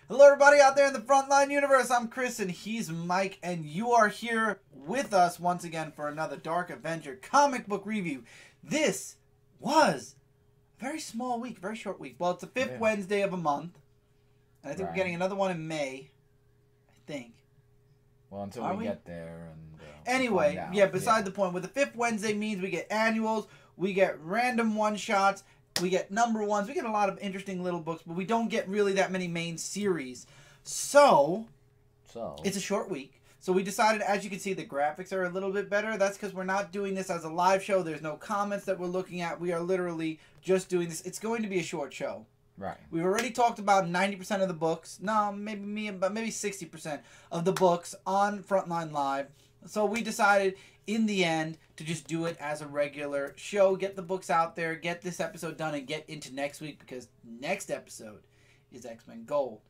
Hello everybody out there in the Frontline universe, I'm Chris and he's Mike, and you are here with us once again for another Dark Avenger comic book review. This was a very small week, very short week. Well, it's the fifth Wednesday of a month, and I think we're getting another one in May, I think. Well, until we get there. And anyway, yeah, beside the point, what the fifth Wednesday means, we get annuals, we get random one-shots, we get number ones. We get a lot of interesting little books, but we don't get really that many main series. So it's a short week. So we decided, as you can see, the graphics are a little bit better. That's because we're not doing this as a live show. There's no comments that we're looking at. We are literally just doing this. It's going to be a short show. Right. We've already talked about 90% of the books. No, maybe 60% of the books on Frontline Live. So we decided in the end to just do it as a regular show, get the books out there, get this episode done, and get into next week, because next episode is XMen Gold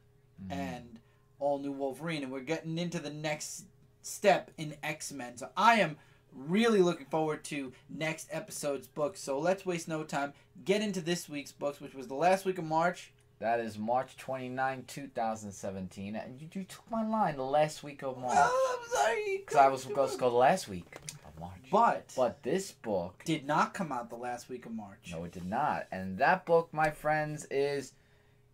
and all new Wolverine, and we're getting into the next step in X-Men. So I am really looking forward to next episode's books. So let's waste no time, get into this week's books, which was the last week of March. That is March 29, 2017. And you took my line, the last week of March. Oh, I'm sorry. Because I was supposed to go the last week of March. But this book did not come out the last week of March. No, it did not. And that book, my friends, is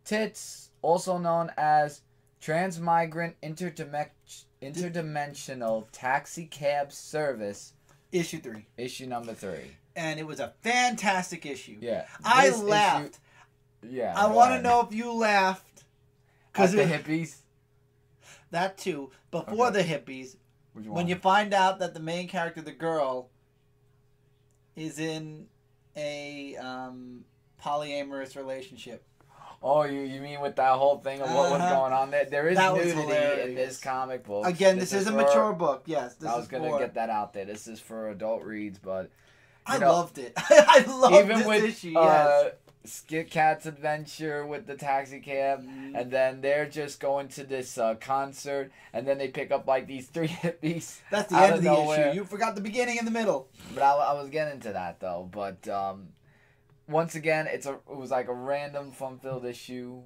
T.I.T.S, also known as Transmigrant Interdimensional Taxi Cab Service. Issue 3. Issue number 3. And it was a fantastic issue. Yeah. I laughed. Yeah. I want to know if you laughed. At the hippies? That too. Before the hippies. When you find out that the main character, the girl, is in a polyamorous relationship. Oh, you mean with that whole thing of what was going on there? There is nudity in this comic book. Again, this is a mature book. Yes, I was going to get that out there. This is for adult reads, but I loved it. I loved this issue. Yes. Skit Cat's adventure with the taxi cab, and then they're just going to this concert, and then they pick up like these 3 hippies. That's the end of the issue. You forgot the beginning and the middle. But I was getting to that though. But once again, it was like a random fun-filled issue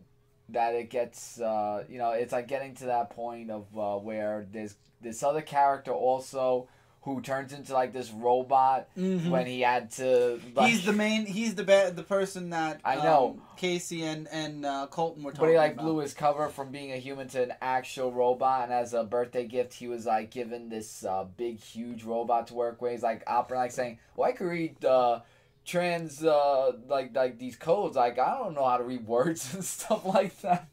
that it gets. It's like getting to that point of where there's this other character also who turns into like this robot when he had to. Like, he's the person that I know Casey and Colton were talking about. But he like blew his cover from being a human to an actual robot, and as a birthday gift, he was like given this big, huge robot to work with. He's like saying, "Well, I could read like these codes. Like I don't know how to read words and stuff like that.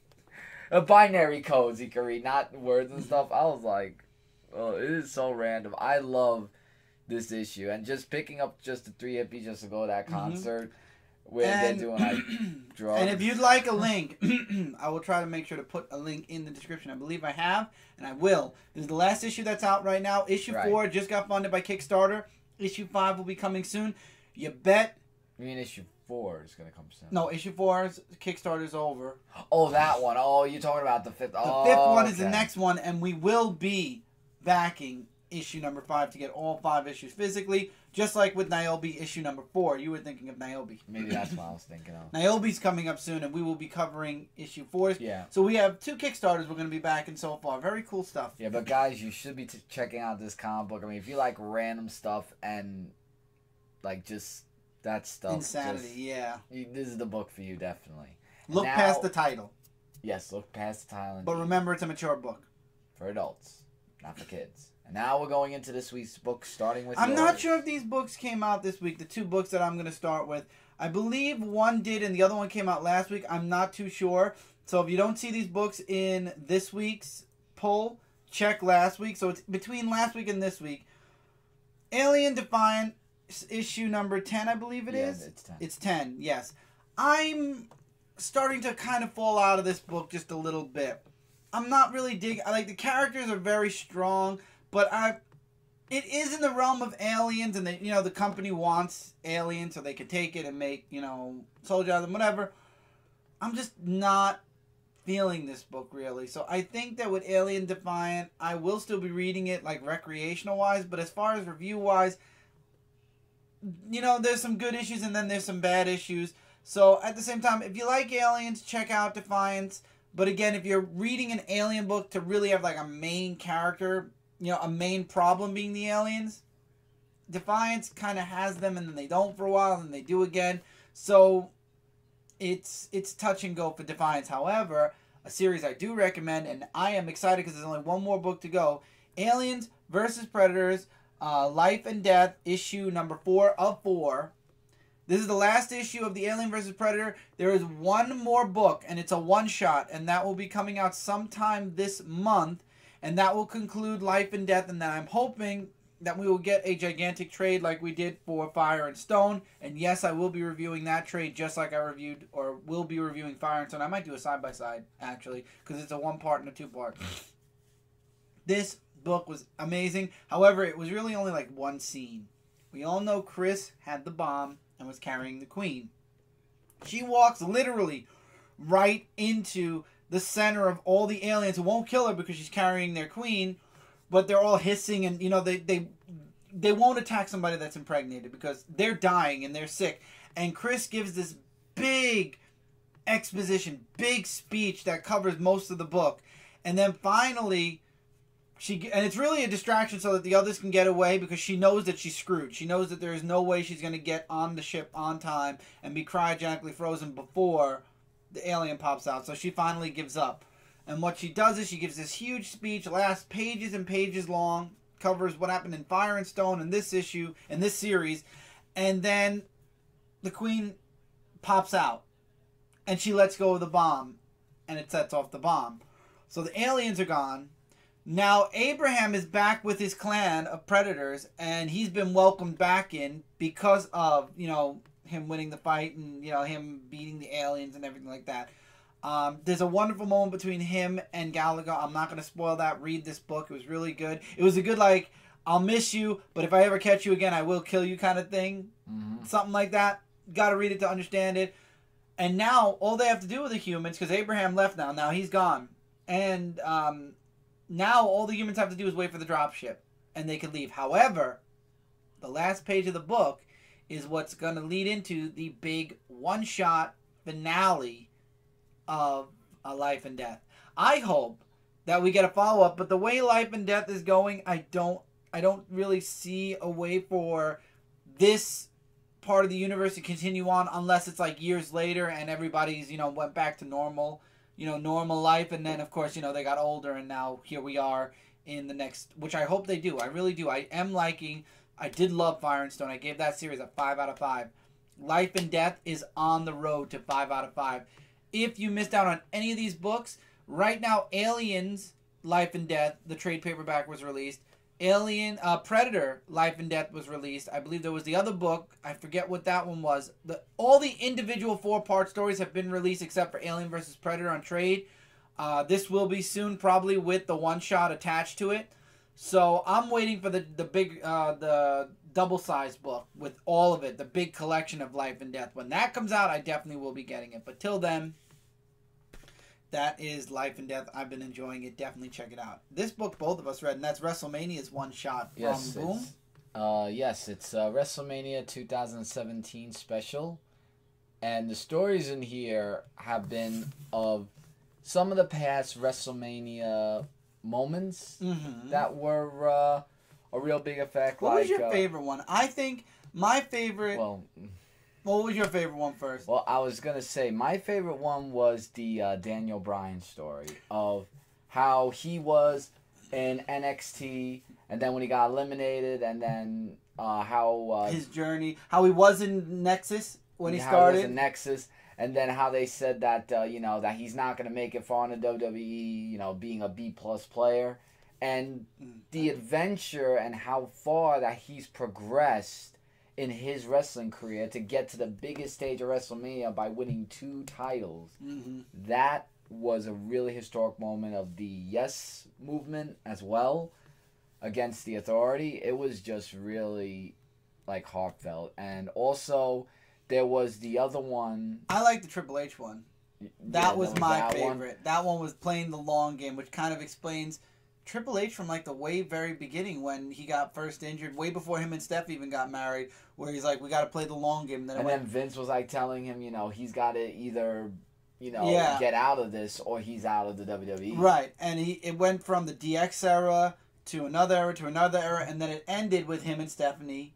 Binary codes he could read, not words and stuff." I was like, oh, it is so random. I love this issue. And just picking up just the 3 hippies just to go to that concert where they're doing like drugs. And if you'd like a link, I will try to make sure to put a link in the description. I believe I have, and I will. This is the last issue that's out right now. Issue 4 just got funded by Kickstarter. Issue 5 will be coming soon. You bet. You mean issue 4 is going to come soon? No, issue 4's Kickstarter's over. Oh, that one. Oh, you're talking about the 5th. The 5th one is the next one, and we will be backing issue number 5 to get all 5 issues physically, just like with Niobe issue number 4. You were thinking of Niobe. Maybe that's what I was thinking of. Niobe's coming up soon, and we will be covering issue 4. Yeah. So we have 2 Kickstarters we're going to be backing so far. Very cool stuff. Yeah, but guys, you should be checking out this comic book. I mean, if you like random stuff and like just that stuff. Insanity, yeah. This is the book for you, definitely. Look past the title. Yes, look past the title. But remember, it's a mature book. For adults. Not for kids. And now we're going into this week's book, starting with I'm not sure if these books came out this week, the 2 books that I'm going to start with. I believe one did and the other one came out last week. I'm not too sure. So if you don't see these books in this week's poll, check last week. So it's between last week and this week. Alien Defiance issue number 10, I believe it is. It's 10. It's 10, yes. I'm starting to kind of fall out of this book just a little bit. I'm not really digging. Like, the characters are very strong, but it is in the realm of aliens, and the company wants aliens so they could take it and make soldiers out of them, whatever. I'm just not feeling this book really. So I think that with Alien Defiant, I will still be reading it like recreational wise, but as far as review wise, there's some good issues and then there's some bad issues. So at the same time, if you like aliens, check out Defiance. But again, if you're reading an alien book to really have like a main character, you know, a main problem being the aliens, Defiance kind of has them, and then they don't for a while, and they do again. So it's touch and go for Defiance. However, a series I do recommend, and I am excited because there's only one more book to go. Aliens versus Predators, Life and Death, issue number 4 of 4. This is the last issue of the Alien vs. Predator. There is one more book, and it's a one-shot, and that will be coming out sometime this month, and that will conclude Life and Death, and then I'm hoping that we will get a gigantic trade like we did for Fire and Stone, and yes, I will be reviewing that trade just like I reviewed, or will be reviewing Fire and Stone. I might do a side-by-side, actually, because it's a one-part and a two-part. This book was amazing. However, it was really only like one scene. We all know Chris had the bomb and was carrying the queen. She walks literally right into the center of all the aliens who won't kill her because she's carrying their queen, but they're all hissing, and you know they won't attack somebody that's impregnated because they're dying and they're sick. And Chris gives this big exposition, big speech that covers most of the book, and then finally and it's really a distraction so that the others can get away because she knows that she's screwed. She knows that there is no way she's going to get on the ship on time and be cryogenically frozen before the alien pops out. So she finally gives up. And what she does is she gives this huge speech, lasts pages and pages long, covers what happened in Fire and Stone in this issue, in this series, and then the queen pops out. And she lets go of the bomb, and it sets off the bomb. So the aliens are gone. Now, Abraham is back with his clan of Predators, and he's been welcomed back in because of, you know, him winning the fight and, you know, him beating the aliens and everything like that. There's a wonderful moment between him and Gallagher. I'm not going to spoil that. Read this book. It was really good. It was a good, like, I'll miss you, but if I ever catch you again, I will kill you kind of thing. Mm-hmm. Something like that. Got to read it to understand it. And now, all they have to do with the humans, because Abraham left now. Now he's gone. And, now all the humans have to do is wait for the dropship, and they can leave. However, the last page of the book is what's going to lead into the big one-shot finale of A Life and Death. I hope that we get a follow-up, but the way Life and Death is going, I don't really see a way for this part of the universe to continue on unless it's like years later and everybody's, you know, went back to normal. You know, normal life, and then, of course, you know, they got older, and now here we are in the next, which I hope they do. I really do. I did love Fire and Stone. I gave that series a 5 out of 5. Life and Death is on the road to 5 out of 5. If you missed out on any of these books, right now, Aliens, Life and Death, the trade paperback was released. Predator, Life and Death was released. I believe there was the other book. I forget what that one was. All the individual 4-part stories have been released except for Alien vs. Predator on trade. This will be soon, probably with the one-shot attached to it. So I'm waiting for the big, the double-sized book with all of it, the big collection of Life and Death. When that comes out, I definitely will be getting it. But till then, that is Life and Death. I've been enjoying it. Definitely check it out. This book both of us read, and that's WrestleMania's one-shot from Boom. Yes, it's WrestleMania 2017 special. And the stories in here have been of some of the past WrestleMania moments that were a real big effect. What was your favorite one? I think my favorite... Well... What was your favorite one first? Well, I was going to say, my favorite one was the Daniel Bryan story of how he was in NXT, and then when he got eliminated, and then how... his journey, how he was in Nexus when he started. How he was in Nexus, and then how they said that, you know, that he's not going to make it far in the WWE, you know, being a B-plus player. And the adventure and how far that he's progressed in his wrestling career to get to the biggest stage of WrestleMania by winning 2 titles. That was a really historic moment of the Yes movement as well against the Authority. It was just really like heartfelt. And also there was the other one. I like the Triple H one. That was my favorite. That one was playing the long game, which kind of explains Triple H from like the way very beginning when he got first injured, way before him and Steph even got married, where he's like, we got to play the long game. And then Vince was like telling him, you know, he's got to either get out of this, or he's out of the WWE. Right, and it went from the DX era to another era, and then it ended with him and Stephanie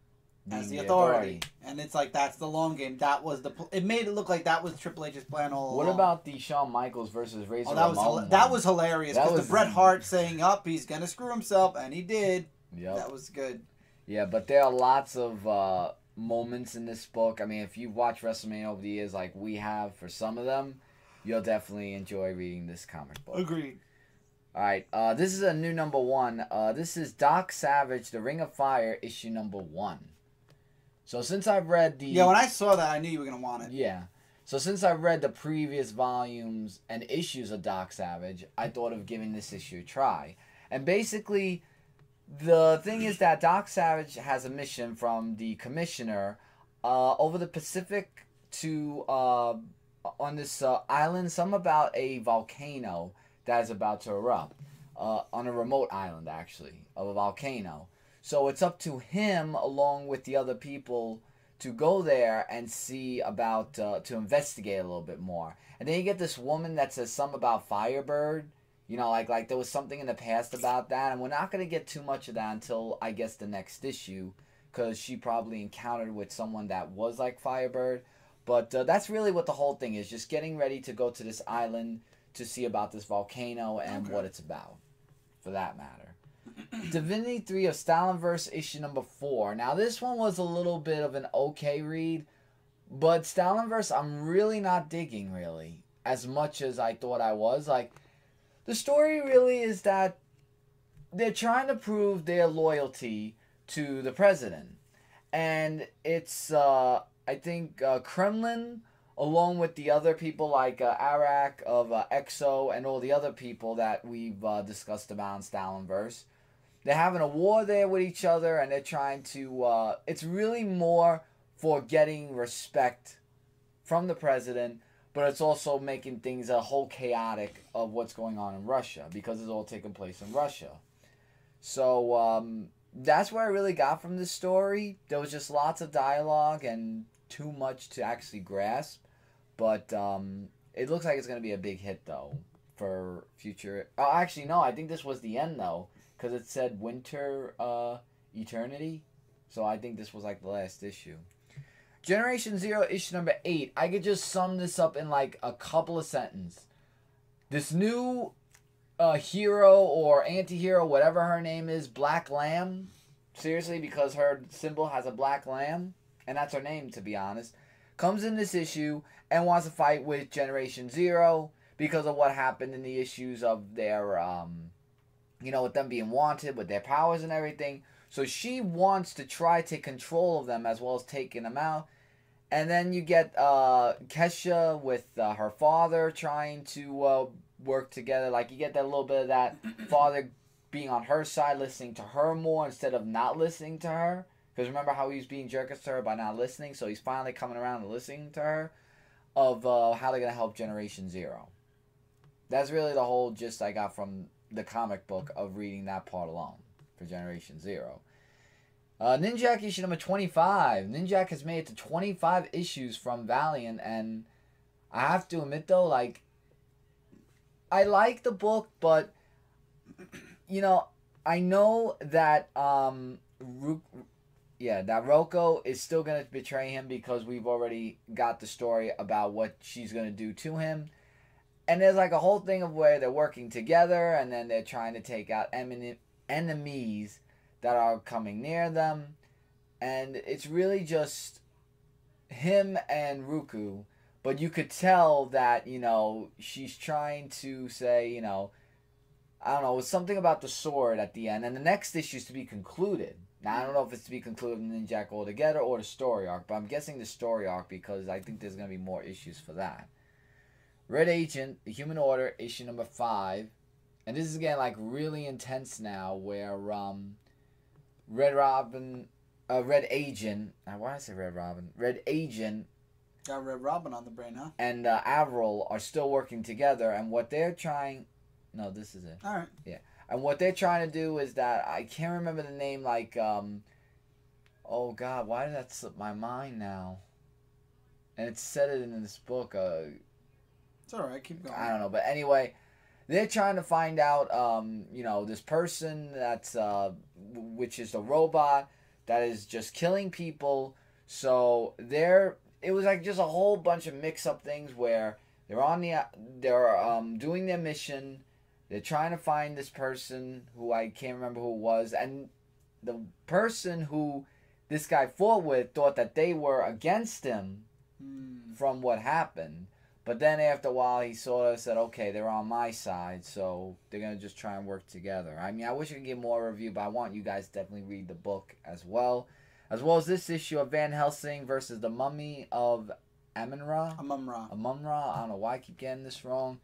as the authority. And it's like, that's the long game. That was it made it look like that was Triple H's plan all along. What about the Shawn Michaels versus Razor Ramon? That was hilarious, because the Bret Hart saying, he's gonna screw himself, and he did. Yep. That was good. Yeah, but there are lots of moments in this book. I mean, if you've watched WrestleMania over the years like we have for some of them, you'll definitely enjoy reading this comic book. Agreed. All right, this is a new number 1. This is Doc Savage, The Ring of Fire, issue number 1. So since I've read the... Yeah, when I saw that, I knew you were going to want it. Yeah. So since I've read the previous volumes and issues of Doc Savage, I thought of giving this issue a try. And basically, the thing is that Doc Savage has a mission from the Commissioner over the Pacific to... on this island, some about a volcano that is about to erupt. On a remote island, actually, of a volcano. So it's up to him, along with the other people, to go there and see about, to investigate a little bit more. And then you get this woman that says something about Firebird. Like there was something in the past about that. And we're not going to get too much of that until, I guess, the next issue. Because she probably encountered with someone that was like Firebird. But that's really what the whole thing is. Just getting ready to go to this island to see about this volcano and what it's about, for that matter. Divinity III of Stalinverse, issue number 4. Now, this one was a little bit of an okay read. But Stalinverse, I'm really not digging, really, as much as I thought I was. Like, the story really is that they're trying to prove their loyalty to the president. And it's... I think Kremlin, along with the other people like Arak of EXO and all the other people that we've discussed about in Stalinverse, they're having a war there with each other, and they're trying to... it's really more for getting respect from the president, but it's also making things a whole chaotic of what's going on in Russia, because it's all taking place in Russia. So that's what I really got from this story. There was just lots of dialogue and too much to actually grasp, but it looks like it's going to be a big hit though for future. Oh, actually no, I think this was the end though, because it said Winter Eternity, so I think this was like the last issue. Generation Zero, issue number 8. I could just sum this up in like a couple of sentences. This new hero or anti-hero, whatever her name is, Black Lamb, seriously, because her symbol has a black lamb, and that's her name, to be honest, comes in this issue and wants to fight with Generation Zero because of what happened in the issues of their, with them being wanted, with their powers and everything. So she wants to try to take control of them as well as taking them out. And then you get Kesha with her father trying to work together. Like, you get that little bit of that father being on her side, listening to her more instead of not listening to her. Because remember how he was being jerkers to her by not listening? So he's finally coming around and listening to her of how they're going to help Generation Zero. That's really the whole gist I got from the comic book of reading that part alone for Generation Zero. Ninjak issue number 25. Ninjak has made it to 25 issues from Valiant, and I have to admit though, like, I like the book, but I know that that Roko is still going to betray him because we've already got the story about what she's going to do to him. And there's like a whole thing of where they're working together and then they're trying to take out enemies that are coming near them. And it's really just him and Ruku. But you could tell that, she's trying to say, I don't know, it was something about the sword at the end. And the next issue is to be concluded. Now, I don't know if it's to be concluded in Ninjak altogether or the story arc, but I'm guessing the story arc because I think there's going to be more issues for that. Red Agent, The Human Order, issue number 5. And this is again like really intense now where Red Agent, why did I say Red Robin? Red Agent. Got Red Robin on the brain, huh? And Avril are still working together, and what they're trying... No, this is it. All right. Yeah. And what they're trying to do is that, I can't remember the name, like, oh God, why did that slip my mind now? And it said it in this book, It's all right. Keep going. I don't know, but anyway, they're trying to find out, this person that's, which is the robot that is just killing people. So it was like just a whole bunch of mix-up things where they're doing their mission. They're trying to find this person who I can't remember who it was, and the person who this guy fought with thought that they were against him from what happened. But then after a while, he sort of said, okay, they're on my side, so they're going to just try and work together. I mean, I wish I could give more review, but I want you guys to definitely read the book as well as this issue of Van Helsing versus the Mummy of Amun-ra. Amun-ra. Amun-ra. I don't know why I keep getting this wrong.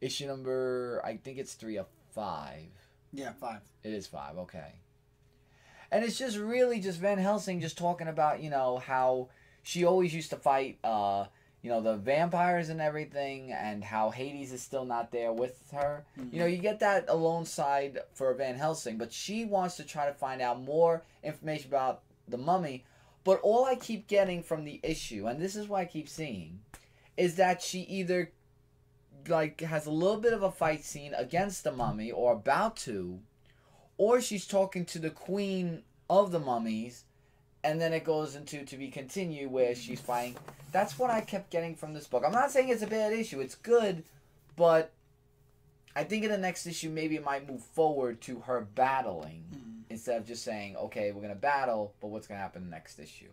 Issue number, I think it's 3 of 5. Yeah, 5. It is 5, okay. And it's just really just Van Helsing just talking about, how she always used to fight, the vampires and everything, and how Hades is still not there with her. Mm-hmm. You get that alone side for Van Helsing, but she wants to try to find out more information about the mummy. But all I keep getting from the issue, and this is what I keep seeing, is that she either has a little bit of a fight scene against the mummy, or about to, or she's talking to the queen of the mummies, and then it goes into to be continued where she's fighting. That's what I kept getting from this book. I'm not saying it's a bad issue. It's good, but I think in the next issue maybe it might move forward to her battling instead of just saying, okay, we're going to battle, but what's going to happen next issue?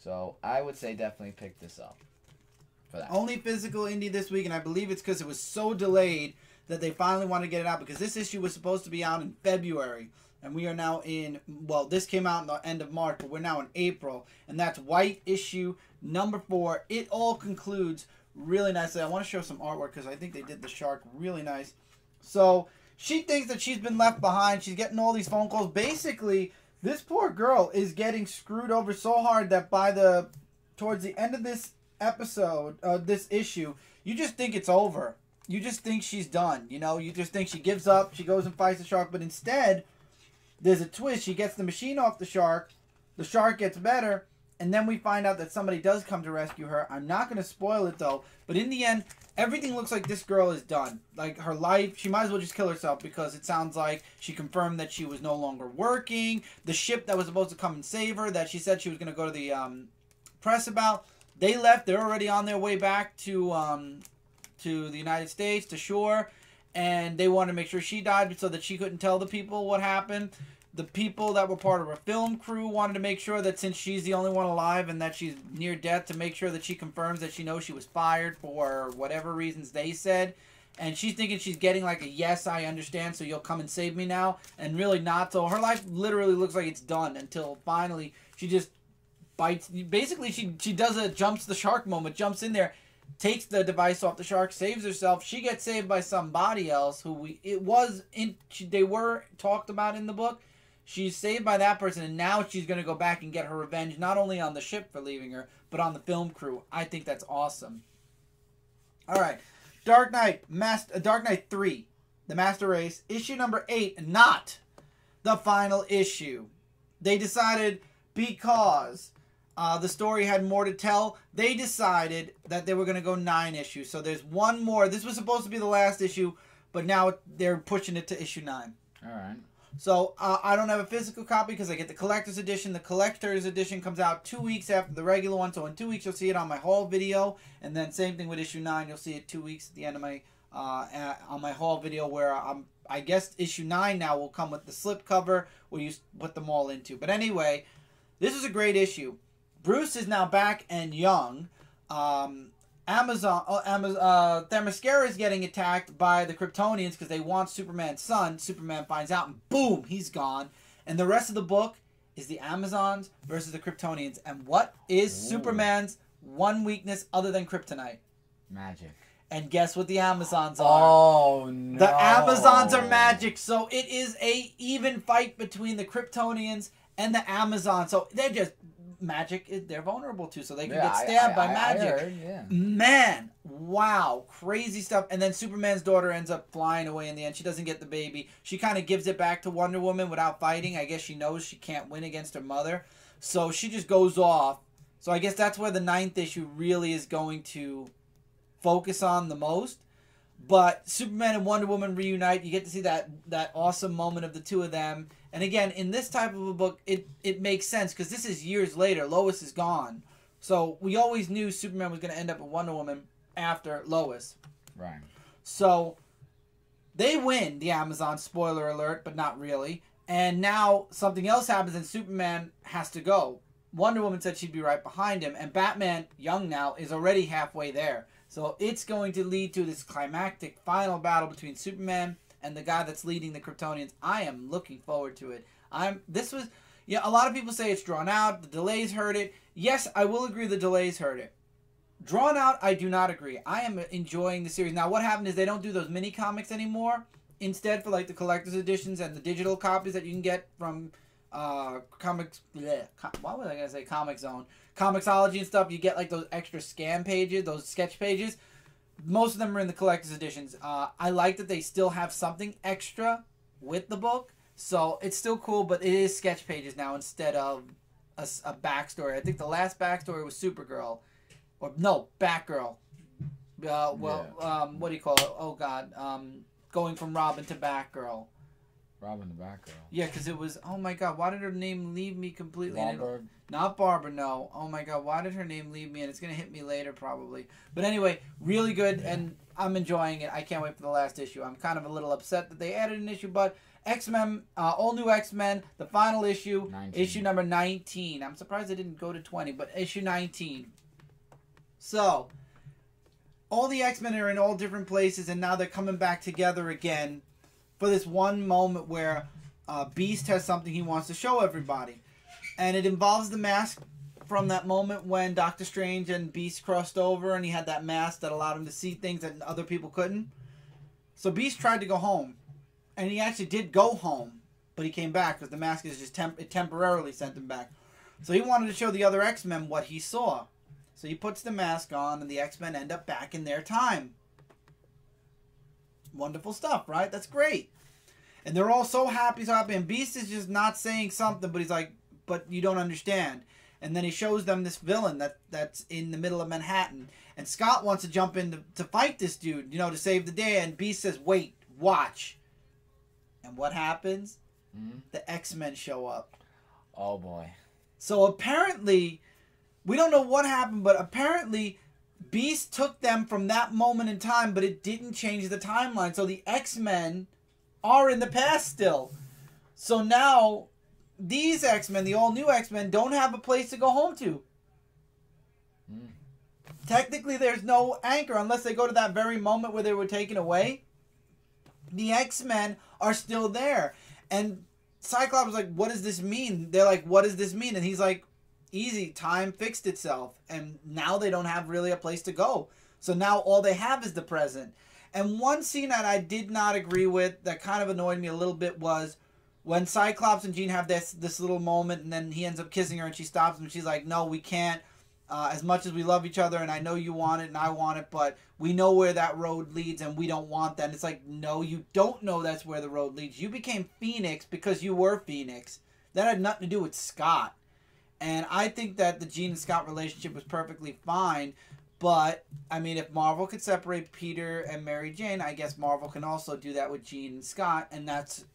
So I would say definitely pick this up for that. Only physical indie this week, and I believe it's because it was so delayed that they finally wanted to get it out, because this issue was supposed to be out in February. And we are now in, this came out in the end of March, but we're now in April. And that's White issue number 4. It all concludes really nicely. I want to show some artwork because I think they did the shark really nice. So she thinks that she's been left behind. She's getting all these phone calls. Basically, this poor girl is getting screwed over so hard that towards the end of this episode, this issue, you just think it's over. You just think she's done. You just think she gives up. She goes and fights the shark. But instead, there's a twist. She gets the machine off the shark gets better, and then we find out that somebody does come to rescue her. I'm not going to spoil it, though, but in the end, everything looks like this girl is done. Like, her life, she might as well just kill herself, because it sounds like she confirmed that she was no longer working. The ship that was supposed to come and save her, that she said she was going to go to the press about, they left. They're already on their way back to the United States, to shore. And they wanted to make sure she died so that she couldn't tell the people what happened. The people that were part of her film crew wanted to make sure that since she's the only one alive and that she's near death, to make sure that she confirms that she knows she was fired for whatever reasons they said. And she's thinking she's getting like a yes, I understand, so you'll come and save me now. And really not. So her life literally looks like it's done until finally she just bites. Basically, she does a jumps the shark moment, jumps in there, takes the device off the shark, saves herself. She gets saved by somebody else they were talked about in the book. She's saved by that person, and now she's going to go back and get her revenge, not only on the ship for leaving her, but on the film crew. I think that's awesome. All right. Dark Knight 3, The Master Race, issue number 8, not the final issue. They decided, because the story had more to tell, they decided that they were going to go 9 issues. So there's one more. This was supposed to be the last issue, but now they're pushing it to issue 9. All right. So I don't have a physical copy because I get the collector's edition. The collector's edition comes out 2 weeks after the regular one. So in 2 weeks, you'll see it on my haul video. And then same thing with issue 9. You'll see it 2 weeks at the end of my on my haul video, where I guess issue 9 now will come with the slipcover where you put them all into. But anyway, this is a great issue. Bruce is now back and young. Themyscira is getting attacked by the Kryptonians because they want Superman's son. Superman finds out, and boom, he's gone. And the rest of the book is the Amazons versus the Kryptonians. And what is Superman's one weakness other than kryptonite? Magic. And guess what the Amazons are? Oh, no. The Amazons are magic. So it is a even fight between the Kryptonians and the Amazons. So they're just magic. They're vulnerable to, so they can get stabbed by magic. I heard, yeah. Man, wow, crazy stuff. And then Superman's daughter ends up flying away in the end. She doesn't get the baby. She kind of gives it back to Wonder Woman without fighting. I guess she knows she can't win against her mother, so she just goes off. So I guess that's where the 9th issue really is going to focus on the most. But Superman and Wonder Woman reunite. You get to see that awesome moment of the two of them. And again, in this type of a book, it makes sense because this is years later. Lois is gone. So we always knew Superman was going to end up with Wonder Woman after Lois. Right. So they win the Amazon, spoiler alert, but not really. And now something else happens and Superman has to go. Wonder Woman said she'd be right behind him. And Batman, young now, is already halfway there. So it's going to lead to this climactic final battle between Superman and the guy that's leading the Kryptonians. I am looking forward to it. A lot of people say it's drawn out. The delays hurt it. Yes, I will agree the delays hurt it. Drawn out, I do not agree. I am enjoying the series. Now, what happened is they don't do those mini comics anymore. Instead, for like the collector's editions and the digital copies that you can get from Comics... Why was I going to say Comic Zone? Comixology and stuff, you get like those extra scan pages, those sketch pages. Most of them are in the collector's editions. I like that they still have something extra with the book. So it's still cool, but it is sketch pages now instead of a backstory. I think the last backstory was Supergirl. Or, no, Batgirl. What do you call it? Oh, God. Going from Robin to Batgirl. Robin the Batgirl. Yeah, because it was, oh my God, why did her name leave me completely? Wahlberg? Not Barbara, no. Oh my God, why did her name leave me? And it's going to hit me later probably. But anyway, really good, and I'm enjoying it. I can't wait for the last issue. I'm kind of a little upset that they added an issue, but X-Men, all new X-Men, the final issue, 19. Issue number 19. I'm surprised it didn't go to 20, but issue 19. So, all the X-Men are in all different places, and now they're coming back together again for this one moment where Beast has something he wants to show everybody. And it involves the mask from that moment when Doctor Strange and Beast crossed over and he had that mask that allowed him to see things that other people couldn't. So Beast tried to go home. And he actually did go home, but he came back because the mask is just it temporarily sent him back. So he wanted to show the other X-Men what he saw. So he puts the mask on and the X-Men end up back in their time. Wonderful stuff, right? That's great. And they're all so happy, And Beast is just not saying something, but he's like, but you don't understand. And then he shows them this villain that's in the middle of Manhattan. And Scott wants to jump in to fight this dude, to save the day. And Beast says, wait, watch. And what happens? Mm-hmm. The X-Men show up. Oh, boy. So apparently, we don't know what happened, but apparently Beast took them from that moment in time, but it didn't change the timeline. So the X-Men are in the past still. So now, these X-Men, the all-new X-Men, don't have a place to go home to. Mm. Technically, there's no anchor unless they go to that very moment where they were taken away. The X-Men are still there. And Cyclops was like, what does this mean? They're like, what does this mean? And he's like, easy, time fixed itself. And now they don't have really a place to go. So now all they have is the present. And one scene that I did not agree with that kind of annoyed me a little bit was when Cyclops and Jean have this little moment and then he ends up kissing her and she stops him and she's like, no, we can't. As much as we love each other and I know you want it and I want it, but we know where that road leads and we don't want that. And it's like, no, you don't know that's where the road leads. You became Phoenix because you were Phoenix. That had nothing to do with Scott. And I think that the Jean and Scott relationship was perfectly fine. But, I mean, if Marvel could separate Peter and Mary Jane, I guess Marvel can also do that with Jean and Scott. And that's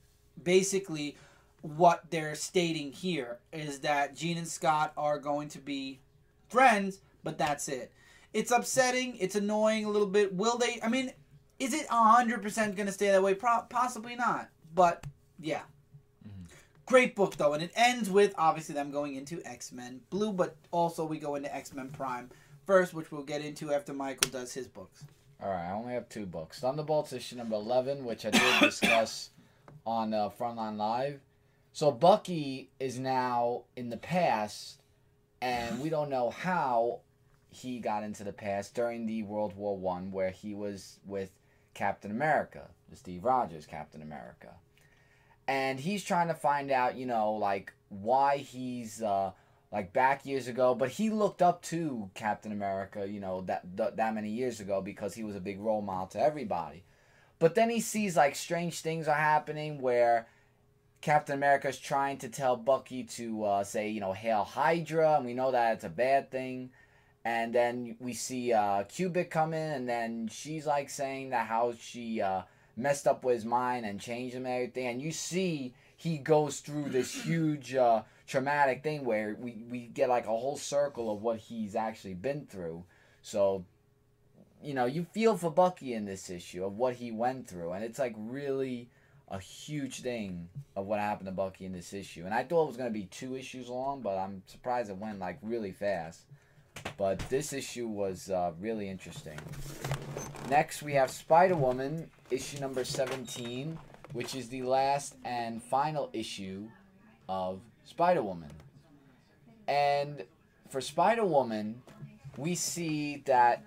basically what they're stating here, is that Jean and Scott are going to be friends, but that's it. It's upsetting. It's annoying a little bit. Will they? I mean, is it 100% going to stay that way? Possibly not. But, yeah. Mm-hmm. Great book, though. And it ends with, obviously, them going into X-Men Blue, but also we go into X-Men Prime first, which we'll get into after Michael does his books. All right, I only have 2 books. Thunderbolts issue number 11, which I did discuss on Frontline Live. So Bucky is now in the past, and we don't know how he got into the past during the World War I, where he was with Captain America, the Steve Rogers Captain America. And he's trying to find out, why he's back years ago, but he looked up to Captain America, that many years ago because he was a big role model to everybody. But then he sees strange things are happening where Captain America is trying to tell Bucky to say, Hail Hydra, and we know that it's a bad thing. And then we see Cubic come in, and then she's like saying that how she messed up with his mind and changed him and everything. And you see he goes through this huge traumatic thing where we get like a whole circle of what he's actually been through. So, you know, you feel for Bucky in this issue of what he went through. And it's like really a huge thing of what happened to Bucky in this issue. And I thought it was going to be 2 issues long, but I'm surprised it went like really fast. But this issue was really interesting. Next, we have Spider-Woman, issue number 17, which is the last and final issue of Spider-Woman. And for Spider-Woman, we see that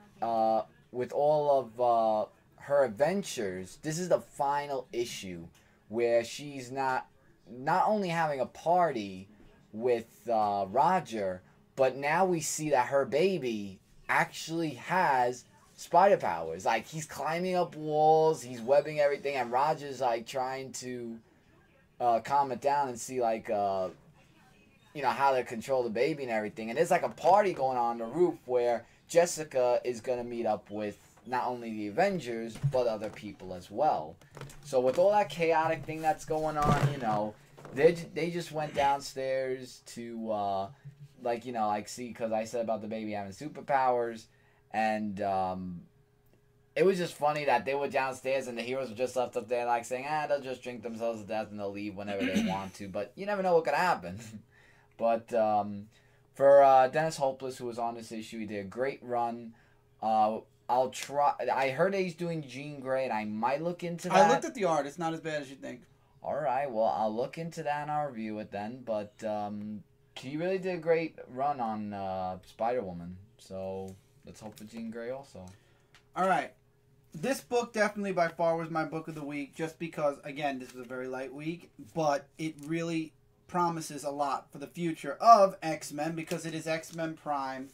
with all of her adventures, this is the final issue where she's not only having a party with Roger, but now we see that her baby actually has spider powers. Like, he's climbing up walls, he's webbing everything, and Roger's, like, trying to calm it down and see, like, you know, how to control the baby and everything. And there's, like, a party going on the roof where Jessica is going to meet up with not only the Avengers, but other people as well. So with all that chaotic thing that's going on, you know, they just went downstairs to... like, you know, like, see, because I said about the baby having superpowers, and it was just funny that they were downstairs and the heroes were just left up there, like, saying, they'll just drink themselves to death and they'll leave whenever they want to, but you never know what could happen. But for Dennis Hopeless, who was on this issue, he did a great run. I'll try. I heard that he's doing Jean Grey, and I might look into that. I looked at the art. It's not as bad as you think. All right, well, I'll look into that and I'll review it then, but... he really did a great run on Spider-Woman, so let's hope for Jean Grey also. All right. This book definitely by far was my book of the week, just because, again, this was a very light week, but it really promises a lot for the future of X-Men, because it is XMen Prime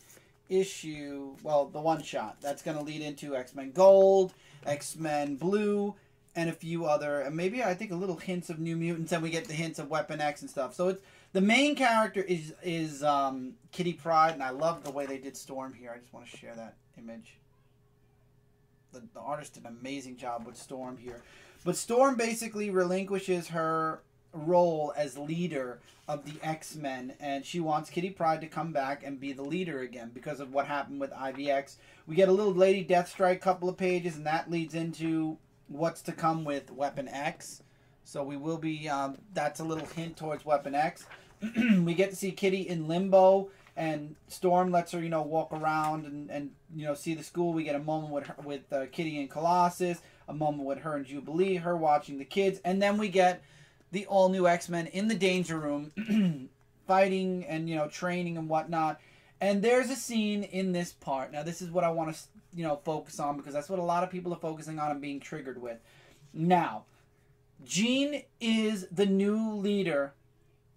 issue, well, the one-shot. That's going to lead into XMen Gold, XMen Blue, and a few other, and maybe I think a little hints of New Mutants, and we get the hints of Weapon X and stuff. So it's the main character is Kitty Pryde, and I love the way they did Storm here. I just want to share that image. The artist did an amazing job with Storm here. But Storm basically relinquishes her role as leader of the X-Men, and she wants Kitty Pryde to come back and be the leader again because of what happened with IVX. We get a little Lady Deathstrike couple of pages, and that leads into what's to come with Weapon X. So we will be, that's a little hint towards Weapon X. We get to see Kitty in limbo, and Storm lets her, you know, walk around and you know, see the school. We get a moment with her, with Kitty and Colossus, a moment with her and Jubilee, her watching the kids, and then we get the all-new X-Men in the Danger Room, fighting and, you know, training and whatnot. And there's a scene in this part. Now, this is what I want to, you know, focus on, because that's what a lot of people are focusing on and being triggered with. Now, Jean is the new leader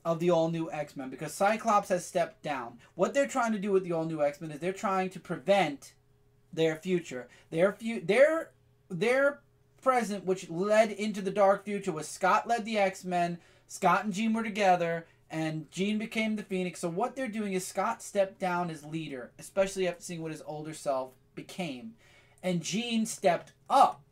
of the all-new X-Men, because Cyclops has stepped down. What they're trying to do with the all-new X-Men is they're trying to prevent their future. Their present, which led into the dark future, was Scott led the X-Men, Scott and Jean were together, and Jean became the Phoenix. So what they're doing is Scott stepped down as leader, especially after seeing what his older self became. And Jean stepped up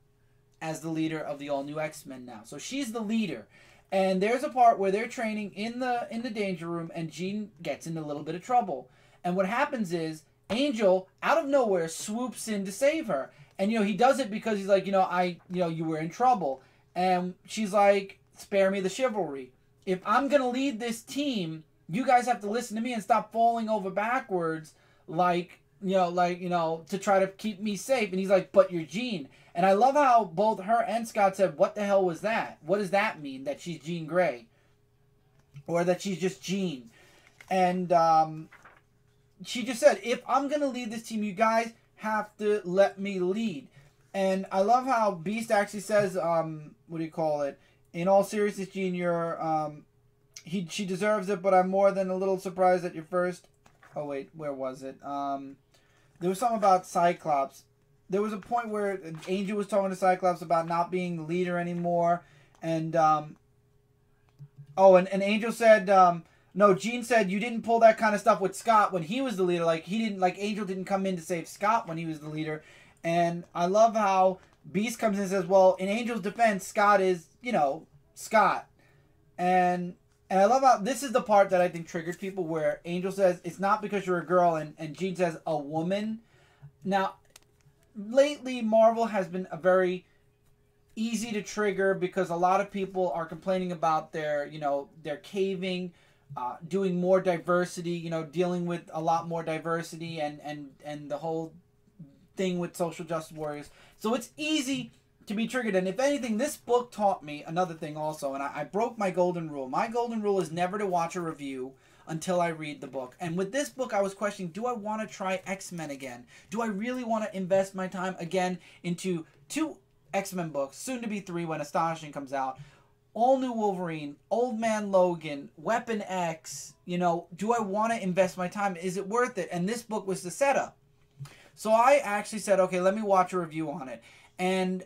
as the leader of the all-new X-Men now. So she's the leader. And there's a part where they're training in the Danger Room, and Jean gets in a little bit of trouble. And what happens is Angel, out of nowhere, swoops in to save her. And, you know, he does it because he's like, you were in trouble. And she's like, spare me the chivalry. If I'm going to lead this team, you guys have to listen to me and stop falling over backwards to try to keep me safe. And he's like, but you're Jean. And I love how both her and Scott said, what the hell was that? What does that mean, that she's Jean Grey? Or that she's just Jean? And she just said, if I'm going to lead this team, you guys have to let me lead. And I love how Beast actually says, in all seriousness, Jean, she deserves it, but I'm more than a little surprised at your first... Oh, wait, where was it? There was something about Cyclops. There was a point where Angel was talking to Cyclops about not being the leader anymore. And, and Angel said, No, Gene said you didn't pull that kind of stuff with Scott when he was the leader. Like he didn't, like Angel didn't come in to save Scott when he was the leader. And I love how Beast comes in and says, well, in Angel's defense, Scott is, Scott. And I love how this is the part that I think triggered people, where Angel says it's not because you're a girl, and Gene says a woman. Now, lately Marvel has been a very easy to trigger because a lot of people are complaining about their caving, doing more diversity, dealing with a lot more diversity and the whole thing with social justice warriors. So it's easy to be triggered. And if anything, this book taught me another thing also. And I broke my golden rule. My golden rule is never to watch a review until I read the book. And with this book, I was questioning, do I want to try X-Men again? Do I really want to invest my time again into 2 X-Men books, soon to be 3 when Astonishing comes out? All new Wolverine, Old Man Logan, Weapon X, do I want to invest my time? Is it worth it? And this book was the setup. So I actually said, okay, let me watch a review on it. And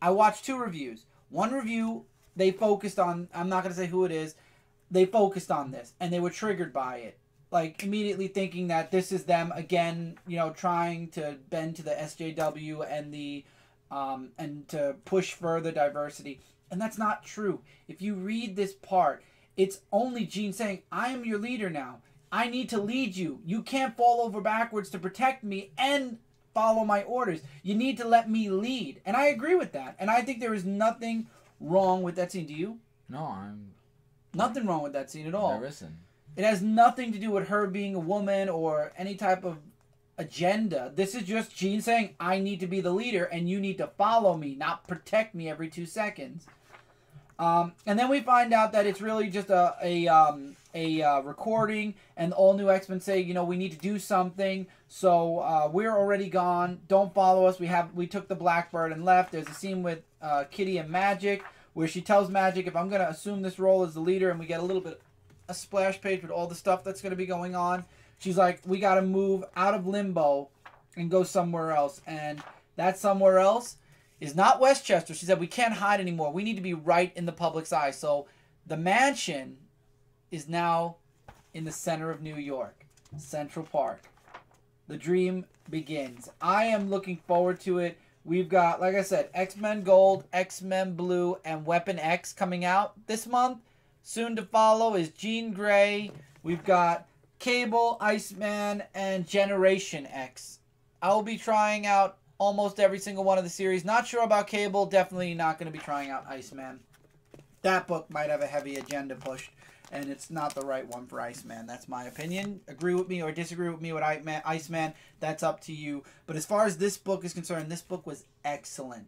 I watched 2 reviews. One review, they focused on, I'm not going to say who it is, they focused on this. And they were triggered by it. Like, immediately thinking that this is them, again, trying to bend to the SJW and to push further diversity. And that's not true. If you read this part, it's only Gene saying, I am your leader now. I need to lead you. You can't fall over backwards to protect me and follow my orders. You need to let me lead. And I agree with that. And I think there is nothing wrong with that scene. Do you? No, Nothing wrong with that scene at all. There isn't. It has nothing to do with her being a woman or any type of agenda. This is just Gene saying, I need to be the leader and you need to follow me, not protect me every 2 seconds. And then we find out that it's really just a recording, and all new X-Men say, we need to do something. So we're already gone. Don't follow us. We took the Blackbird and left. There's a scene with Kitty and Magic where she tells Magic, if I'm gonna assume this role as the leader, and we get a little bit a splash page with all the stuff that's gonna be going on. She's like, we gotta move out of limbo and go somewhere else, and that somewhere else is not Westchester. She said, we can't hide anymore. We need to be right in the public's eye. So the mansion is now in the center of New York, Central Park. The dream begins. I am looking forward to it. We've got, like I said, X-Men Gold, X-Men Blue, and Weapon X coming out this month. Soon to follow is Jean Grey. We've got Cable, Iceman, and Generation X. I will be trying out almost every single one of the series. Not sure about Cable. Definitely not going to be trying out Iceman. That book might have a heavy agenda pushed, and it's not the right one for Iceman. That's my opinion. Agree with me or disagree with me with Iceman. That's up to you. But as far as this book is concerned, this book was excellent.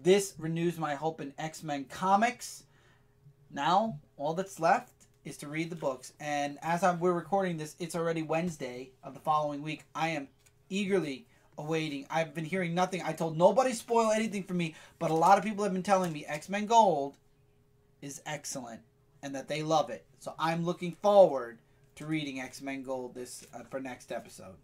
This renews my hope in X-Men comics. Now, all that's left is to read the books. And as we're recording this, it's already Wednesday of the following week. I am eagerly awaiting. I've been hearing nothing. I told nobody spoil anything for me, but a lot of people have been telling me X-Men Gold is excellent and that they love it. So I'm looking forward to reading X-Men Gold for next episode.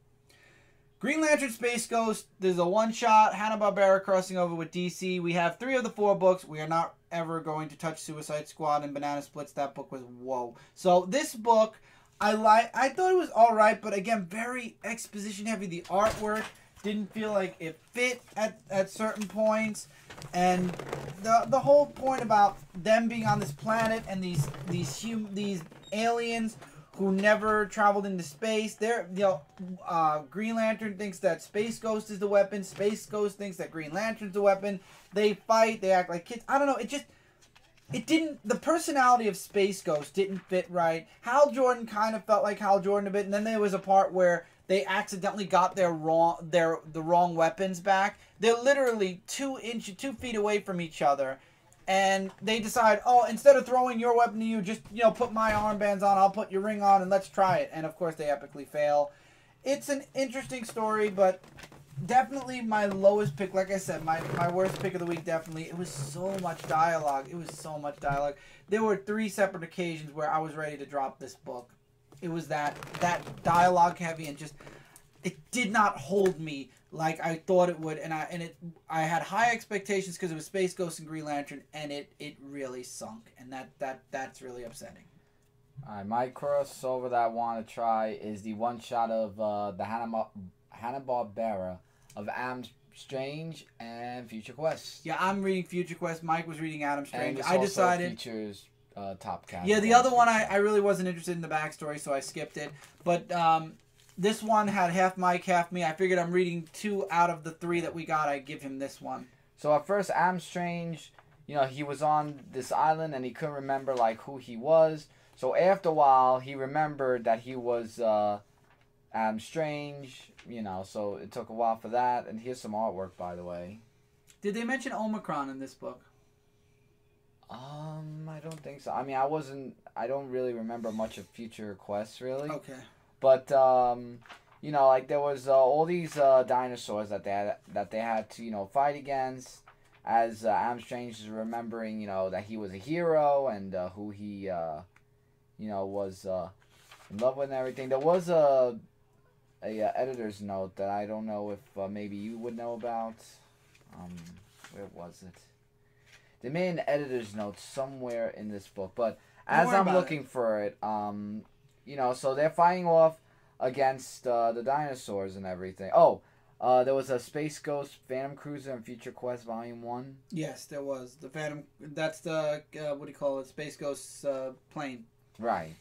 Green Lantern Space Ghost, there's a one-shot. Hanna-Barbera crossing over with DC. We have 3 of the 4 books. We are not ever going to touch Suicide Squad and Banana Splits. That book was whoa. So this book, I thought it was alright, but again, very exposition heavy. The artwork didn't feel like it fit at certain points. And the whole point about them being on this planet and these aliens who never traveled into space, Green Lantern thinks that Space Ghost is the weapon. Space Ghost thinks that Green Lantern's the weapon. They fight. They act like kids. I don't know. The personality of Space Ghost didn't fit right. Hal Jordan kind of felt like Hal Jordan a bit, and then there was a part where they accidentally got the wrong weapons back. They're literally 2 feet away from each other, and they decide, instead of throwing your weapon to you, just put my armbands on, I'll put your ring on, and let's try it. And of course, they epically fail. It's an interesting story, but definitely my lowest pick. Like I said, my worst pick of the week. Definitely, it was so much dialogue. There were 3 separate occasions where I was ready to drop this book. It was that dialogue heavy, and just it did not hold me like I thought it would, and I had high expectations because it was Space Ghost and Green Lantern, and it really sunk, and that's really upsetting. Alright, my crossover that I want to try is the one shot of the Hanna-Barbera of Am Strange and Future Quest. Yeah, I'm reading Future Quest. Mike was reading Adam Strange. And this I decided. Also features Top Cat. Yeah, the other one I really wasn't interested in the backstory, so I skipped it. But this one had half Mike, half me. I figured I'm reading 2 out of the 3 that we got. I'd give him this one. So at first, Am Strange, he was on this island and he couldn't remember like who he was. So after a while, he remembered that he was Am Strange. So it took a while for that. And here's some artwork, by the way. Did they mention Omicron in this book? I don't think so. I mean, I don't really remember much of Future Quest, really. Okay. But, like there was all these dinosaurs that they had to, fight against. As Am Strange is remembering, that he was a hero and who he, was in love with and everything. There was a editor's note that I don't know if maybe you would know about. Where was it? They made an editor's note somewhere in this book, but as I'm looking for it, so they're fighting off against the dinosaurs and everything. Oh, there was a Space Ghost Phantom Cruiser in Future Quest Volume 1. Yes, there was. The Phantom, that's the, what do you call it, Space Ghost's plane. Right.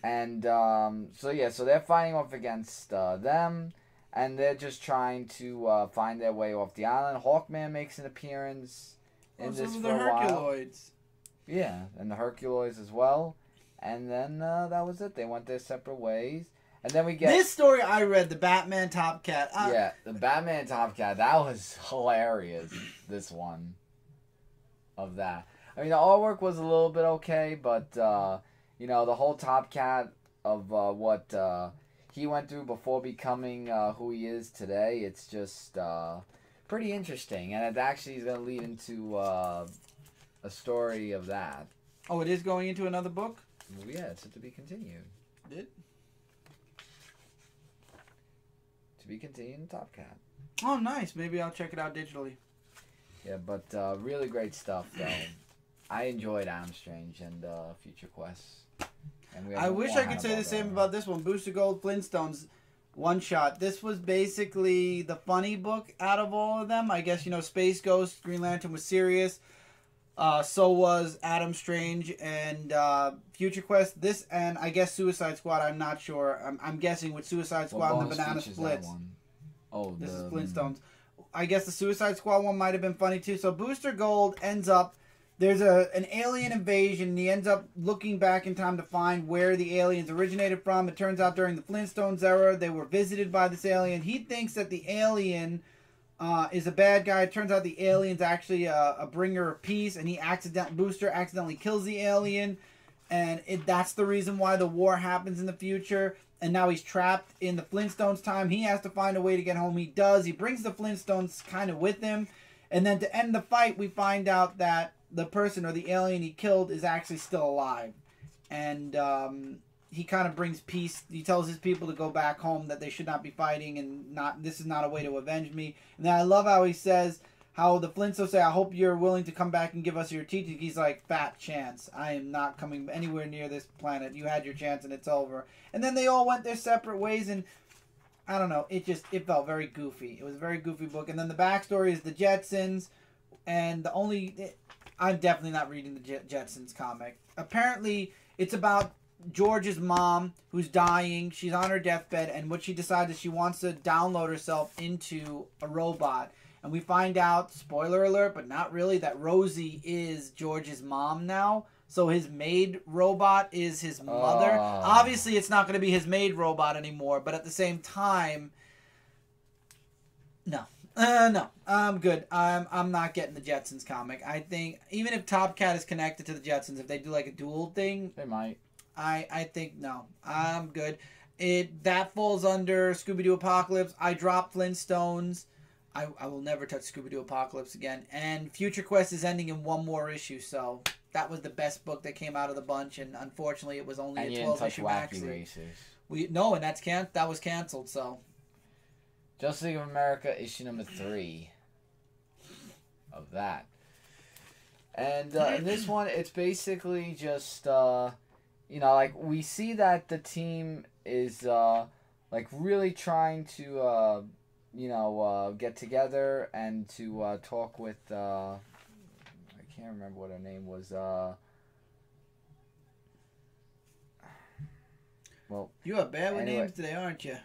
And, so they're fighting off against them, and they're just trying to find their way off the island. Hawkman makes an appearance in this for a while. Herculoids. Yeah, and the Herculoids as well. And then that was it. They went their separate ways. And then we get... This story I read, the Batman Top Cat. Yeah, the Batman Top Cat. That was hilarious, this one. Of that. I mean, the artwork was a little bit okay, but, the whole Top Cat of what he went through before becoming who he is today, it's just pretty interesting. And it actually is going to lead into a story of that. Oh, it is going into another book? Well, yeah, it's to be continued. To be continued in Top Cat. Oh, nice. Maybe I'll check it out digitally. Yeah, but really great stuff, though. I enjoyed Am Strange and Future Quest. And I wish I could say the same about this one. Booster Gold Flintstones one shot. This was basically the funny book out of all of them. I guess, Space Ghost, Green Lantern was serious. So was Adam Strange and Future Quest. This and I guess Suicide Squad. I'm not sure. I'm guessing with Suicide Squad and the Banana Splits. Oh, this is Flintstones. I guess the Suicide Squad one might have been funny too. So Booster Gold ends up. There's an alien invasion. And he ends up looking back in time to find where the aliens originated from. It turns out during the Flintstones era, they were visited by this alien. He thinks that the alien is a bad guy. It turns out the alien's actually a bringer of peace, and Booster accidentally kills the alien, and that's the reason why the war happens in the future. And now he's trapped in the Flintstones time. He has to find a way to get home. He does. He brings the Flintstones kind of with him, and then to end the fight, we find out that the person or the alien he killed is actually still alive, and he kind of brings peace. He tells his people to go back home, that they should not be fighting, and this is not a way to avenge me. And then I love how he says, how the Flintstones say, I hope you're willing to come back and give us your teaching. He's like, fat chance. I am not coming anywhere near this planet. You had your chance and it's over. And then they all went their separate ways, and I don't know, it felt very goofy. It was a very goofy book. And then the backstory is the Jetsons, and I'm definitely not reading the Jetsons comic. Apparently, it's about George's mom who's dying. She's on her deathbed, and what she decides is she wants to download herself into a robot. And we find out, spoiler alert, but not really, that Rosie is George's mom now. So his maid robot is his mother. Obviously, it's not going to be his maid robot anymore, but at the same time, no. No, I'm good. I'm not getting the Jetsons comic. I think even if Top Cat is connected to the Jetsons, if they do like a dual thing, they might. I think no. I'm good. That falls under Scooby-Doo Apocalypse. I dropped Flintstones. I will never touch Scooby-Doo Apocalypse again. And Future Quest is ending in one more issue, so that was the best book that came out of the bunch, and unfortunately it was only a 12-issue maxi. And that was canceled, so. Justice League of America, issue number 3 of that. And in this one, it's basically just, you know, like we see that the team is like really trying to get together and to talk with I can't remember what her name was. Well, you are bad with anyway. names today, aren't you?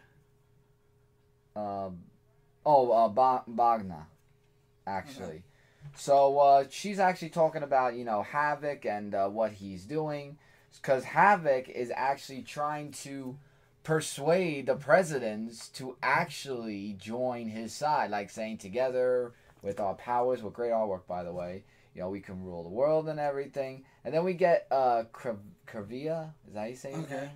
Bagna, actually. Okay. So she's actually talking about, you know, Havoc and what he's doing, because Havoc is actually trying to persuade the presidents to actually join his side, like saying together with our powers, with great artwork, by the way, you know, we can rule the world and everything. And then we get Kravia, is that how you say his name?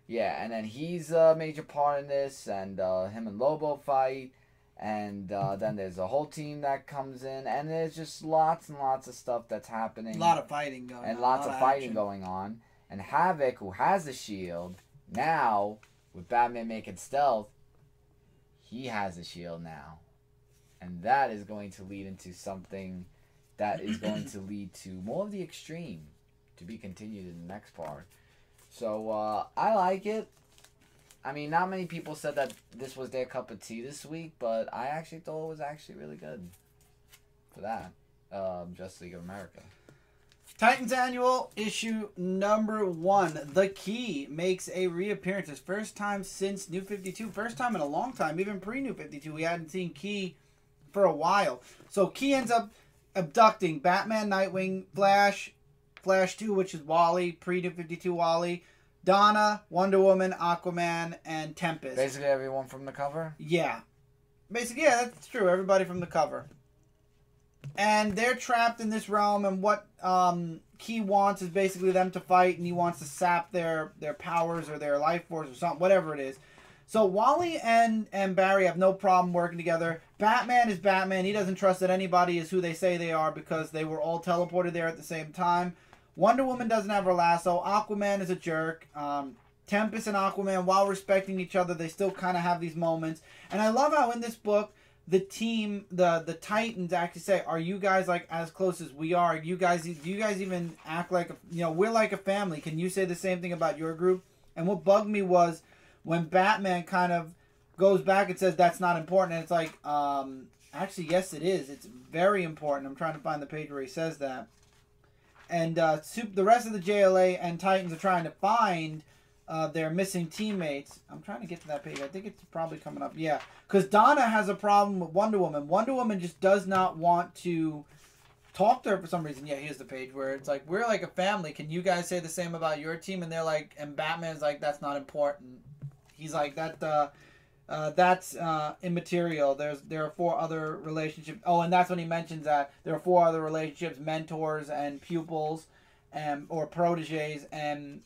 Yeah, and then he's a major part in this, and him and Lobo fight, and then there's a whole team that comes in, and there's just lots and lots of stuff that's happening. A lot of fighting going on. And lots of fighting going on. And Havoc, who has the shield, now, with Batman making stealth, he has a shield now. And that is going to lead into something that is going to lead to more of the extreme, to be continued in the next part. So, I like it. I mean, not many people said that this was their cup of tea this week, but I actually thought it was actually really good for that. Justice League of America. Titans Annual issue number 1. The Key makes a reappearance. His first time since New 52. First time in a long time. Even pre-New 52. We hadn't seen Key for a while. So Key ends up abducting Batman, Nightwing, Flash 2, which is Wally, pre-New 52 Wally, Donna, Wonder Woman, Aquaman, and Tempest. Basically everyone from the cover? Yeah. Basically, yeah, that's true. Everybody from the cover. And they're trapped in this realm, and what Key wants is basically them to fight, and he wants to sap their powers or their life force or something, whatever it is. So Wally and Barry have no problem working together. Batman is Batman. He doesn't trust that anybody is who they say they are because they were all teleported there at the same time. Wonder Woman doesn't have her lasso. Aquaman is a jerk. Tempest and Aquaman, while respecting each other, they still kind of have these moments. And I love how in this book, the team, the Titans actually say, "Are you guys like as close as we are? Do you guys even act like we're like a family? Can you say the same thing about your group?" And what bugged me was when Batman kind of goes back and says that's not important, and it's like, actually, yes, it is. It's very important. I'm trying to find the page where he says that. And the rest of the JLA and Titans are trying to find their missing teammates. I'm trying to get to that page. I think it's probably coming up. Yeah, because Donna has a problem with Wonder Woman. Wonder Woman just does not want to talk to her for some reason. Yeah, here's the page where it's like, we're like a family. Can you guys say the same about your team? And they're like, and Batman's like, that's not important. He's like, that's immaterial. There are 4 other relationships. Oh, and that's when he mentions that there are 4 other relationships: mentors and pupils, or proteges, and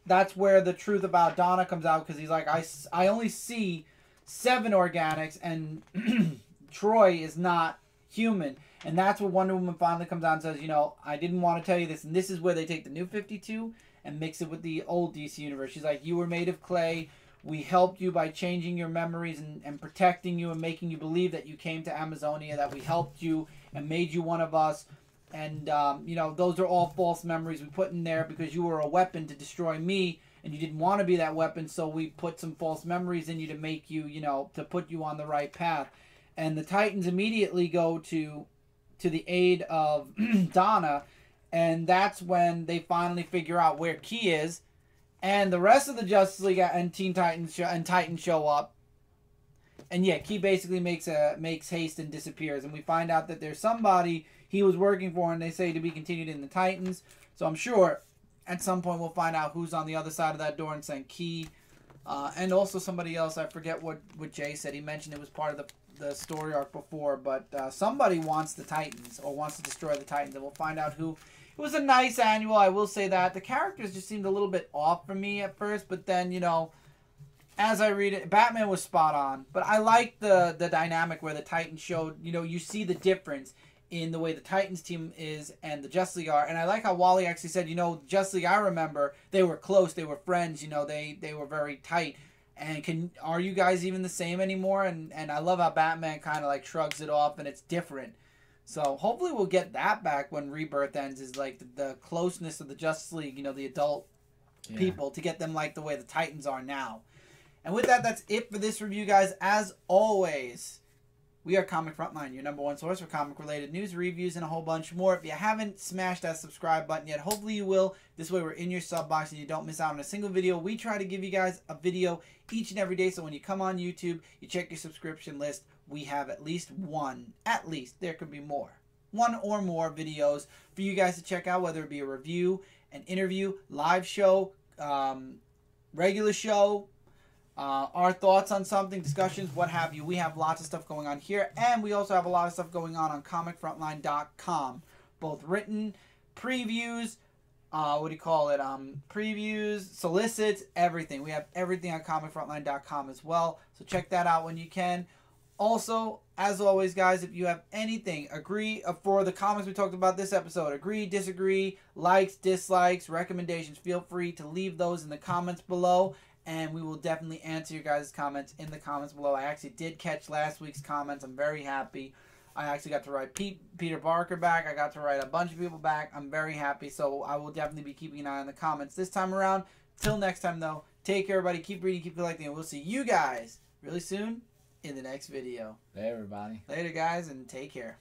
that's where the truth about Donna comes out, because he's like, I only see 7 organics, and Troy is not human. And that's where Wonder Woman finally comes out and says, I didn't want to tell you this. And this is where they take the New 52 and mix it with the old DC universe. She's like, you were made of clay. We helped you by changing your memories and protecting you and making you believe that you came to Amazonia, that we helped you and made you one of us. And, those are all false memories we put in there because you were a weapon to destroy me, and you didn't want to be that weapon, so we put some false memories in you to make you, to put you on the right path. And the Titans immediately go to the aid of Donna, and that's when they finally figure out where Key is. And the rest of the Justice League and Teen Titans show up. And yeah, Key basically makes haste and disappears. And we find out that there's somebody he was working for, and they say to be continued in the Titans. So I'm sure at some point we'll find out who's on the other side of that door and saying Key. And also somebody else, I forget what Jay said. He mentioned it was part of the story arc before. But somebody wants the Titans, or wants to destroy the Titans. And we'll find out who. It was a nice annual, I will say that. The characters just seemed a little bit off for me at first, but then, as I read it, Batman was spot on. But I like the dynamic where the Titans showed, you see the difference in the way the Titans team is and the Justice League are. And I like how Wally actually said, Justice League, I remember, they were close, they were friends, they were very tight. And are you guys even the same anymore? And I love how Batman kind of like shrugs it off, and it's different. So hopefully we'll get that back when Rebirth ends, is like the closeness of the Justice League, the adult people to get them like the way the Titans are now. And with that, that's it for this review, guys. As always, we are Comic Frontline, your #1 source for comic-related news, reviews, and a whole bunch more. If you haven't smashed that subscribe button yet, hopefully you will. This way we're in your sub box and you don't miss out on a single video. We try to give you guys a video each and every day, so when you come on YouTube, you check your subscription list. We have at least one, there could be more, one or more videos for you guys to check out, whether it be a review, an interview, live show, regular show, our thoughts on something, discussions, what have you. We have lots of stuff going on here, and we also have a lot of stuff going on comicfrontline.com, both written, previews, previews, solicits, everything. We have everything on comicfrontline.com as well, so check that out when you can. Also, as always, guys, if you have anything, for the comments we talked about this episode, agree, disagree, likes, dislikes, recommendations, feel free to leave those in the comments below, and we will definitely answer your guys' comments in the comments below. I actually did catch last week's comments. I'm very happy. I actually got to write Peter Barker back. I got to write a bunch of people back. I'm very happy, so I will definitely be keeping an eye on the comments this time around. Till next time, though, take care, everybody. Keep reading, keep collecting, and we'll see you guys really soon in the next video. Hey, everybody. Later, guys, and take care.